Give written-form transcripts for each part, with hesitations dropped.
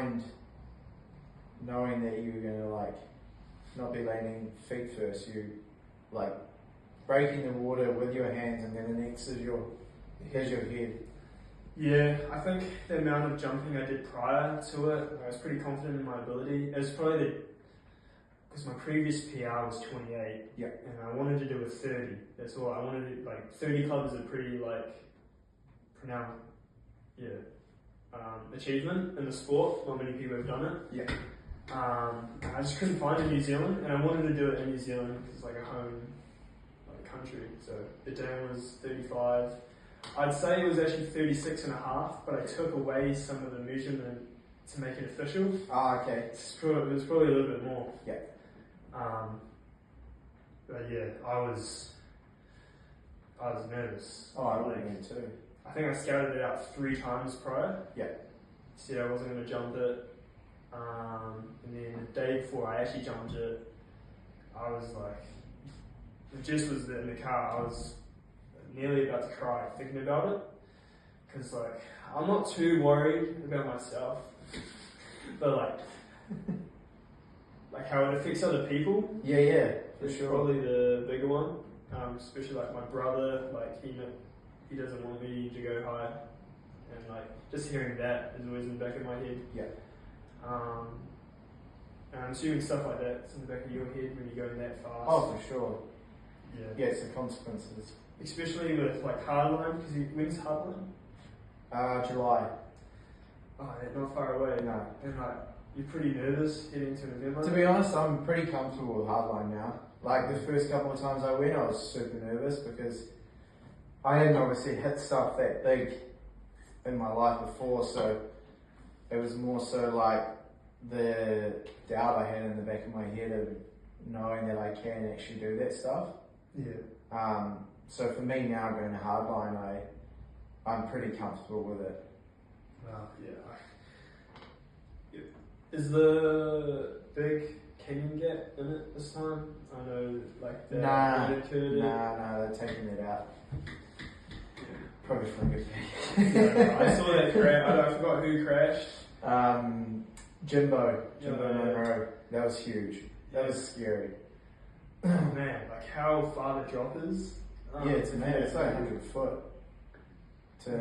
mind knowing that you're gonna like not be landing feet first. You like breaking the water with your hands, and then the next is your head. Yeah, I think the amount of jumping I did prior to it, I was pretty confident in my ability. It was probably because my previous PR was 28, yeah, and I wanted to do a 30. That's all. I wanted to do, like 30 club is a pretty like pronounced, achievement in the sport. Not many people have done it. Yeah. I just couldn't find it in New Zealand, and I wanted to do it in New Zealand because it's like a home, like country. So the dam was 35. I'd say it was actually 36 and a half, but I took away some of the measurement to make it official. Ah, okay. It was probably a little bit more. Yeah. But yeah, I was nervous. Oh, I would have been too. I think I scouted it out 3 times prior. Yeah. Said I wasn't going to jump it. And then the day before I actually jumped it, I was like, Jess was in the car, I was nearly about to cry thinking about it. Because like, I'm not too worried about myself, but like how it affects other people. Yeah, for sure. Probably the bigger one. Especially like my brother, like he doesn't want me to go high. And like, just hearing that is always in the back of my head. Yeah. And I'm assuming stuff like that's in the back of your head when you're going that fast. Oh, for sure. Yeah. Yeah, it's the consequences. Especially with like hardline, because when's hardline? July. Oh, yeah, not far away. No. And like, you're pretty nervous heading to November. To be honest, I'm pretty comfortable with hardline now. Like the first couple of times I went, I was super nervous because I hadn't obviously hit stuff that big in my life before, so it was more so like the doubt I had in the back of my head of knowing that I can actually do that stuff. Yeah. So for me now going to hardline, I'm pretty comfortable with it. Yeah. Is the big canyon gap in it this time? I know, like the Nah, they're taking it out. Probably for a good thing. Yeah, I saw that crash. I forgot who crashed. Jimbo Monroe. That was huge. That was scary. Oh man, like how far the drop is. Yeah, it's amazing. It's like 100 foot to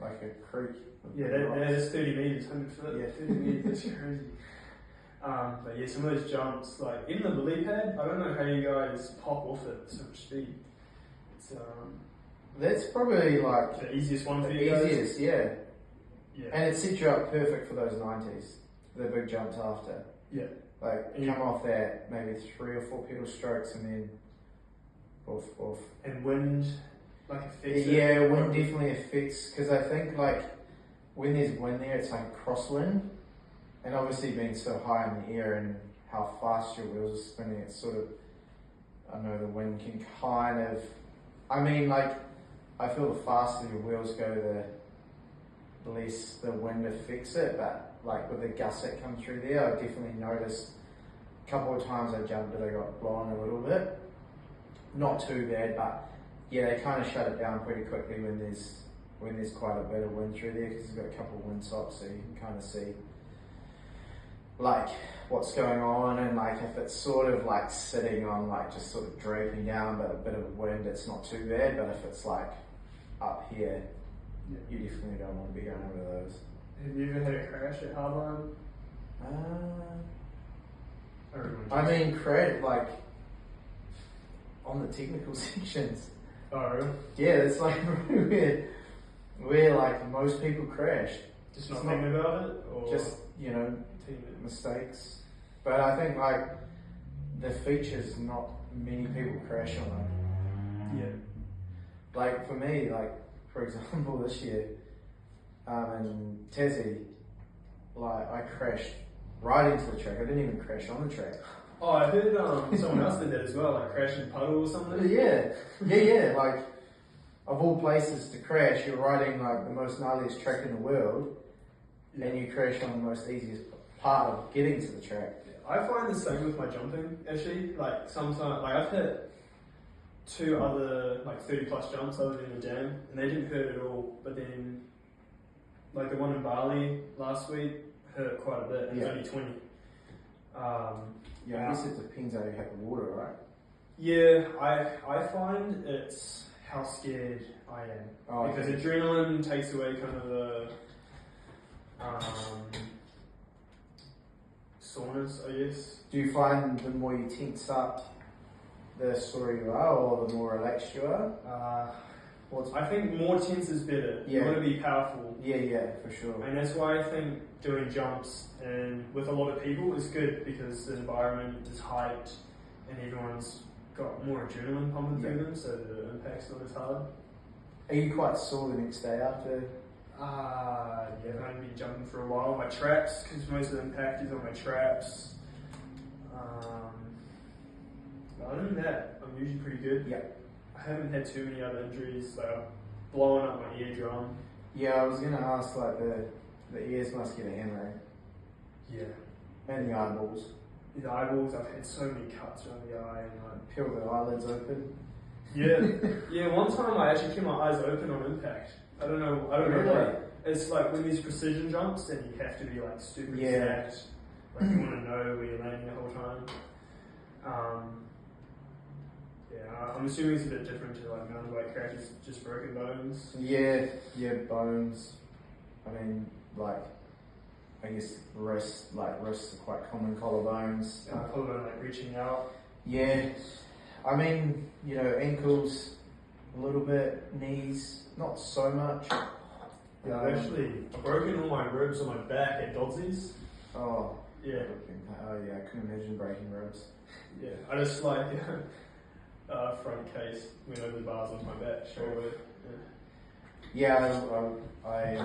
like a creek. Yeah, that is 30 meters, 100 foot. Yeah, 30 meters. That's crazy. But yeah, some of those jumps, like in the lily pad, I don't know how you guys pop off at so much speed. It's that's probably like the easiest one for the you guys. easiest, yeah. Yeah. And it sets you up perfect for those 90s, the big jumps after. Yeah. Like come off that maybe 3 or 4 pedal strokes and then off. And wind, like affects it. Yeah, wind definitely affects, because I think like when there's wind there, it's like crosswind, and obviously being so high in the air and how fast your wheels are spinning, it's sort of, I don't know, the wind can kind of, I mean like, I feel the faster your wheels go, the less the wind affects it, but like with the gusts that come through there, I definitely noticed a couple of times I jumped it, I got blown a little bit. Not too bad, but yeah, they kind of shut it down pretty quickly when there's quite a bit of wind through there, because it's got a couple of wind stops, so you can kind of see like what's going on, and like if it's sort of like sitting on like just sort of draping down but a bit of wind, it's not too bad. But if it's like up here, Yeah. you definitely don't want to be going over those. Have you ever had a crash at hardline? I mean, like on the technical sections. Oh really? Yeah, it's like where like most people crash. Just not thinking about it, or just, you know, mistakes. But I think like the features, not many people crash on it. Yeah. Like for me, like for example, this year in Tassie, like I crashed right into the track. I didn't even crash on the track. Oh, I heard someone else did that as well, like crashing in a puddle or something. Yeah. Like of all places to crash, you're riding like the most gnarliest track in the world, and you crash on the most easiest part of getting to the track. I find the same with my jumping, actually. Like sometimes, like I've hit 2 other like 30 plus jumps other than the dam, and they didn't hurt at all. But then, like the one in Bali last week, hurt quite a bit. And Yeah. it's only 20. Yeah, I guess it depends how you have the water, right? Yeah, I find it's how scared I am. Oh, Because okay. adrenaline takes away kind of the soreness, I guess. Do you find the more you tense up, the sore you are, or the more relaxed you are? I think more tense is better. You Yeah. want to be powerful. Yeah, for sure. And that's why I think doing jumps and with a lot of people is good because the environment is hyped and everyone's got more adrenaline pumping through them, so the impact's not as hard. Are you quite sore the next day after? Yeah, I've only been jumping for a while. My traps, because most of the impact is on my traps. Other than that, I'm usually pretty good. Yeah. I haven't had too many other injuries, like I've blown up my eardrum. Yeah, I was gonna ask, like, the ears must get a hammer, Yeah. and the eyeballs. The eyeballs, I've had so many cuts around the eye and like, Peel the eyelids open. yeah, one time I actually kept my eyes open on impact. I don't know why. It's like when these precision jumps, then you have to be like super exact. Like you want to know where you're landing the whole time. I'm assuming it's a bit different to like mountain bike crashes, just broken bones. Yeah, bones. I mean, like, I guess wrists are quite common, collarbones. Collarbone like reaching out. Yeah, I mean, ankles a little bit, knees not so much. Yeah, I've broken all my ribs on my back at Dodsing's. Oh yeah, I couldn't imagine breaking ribs. Yeah, I just like front case went over the bars onto my back, shoulder. Yeah, I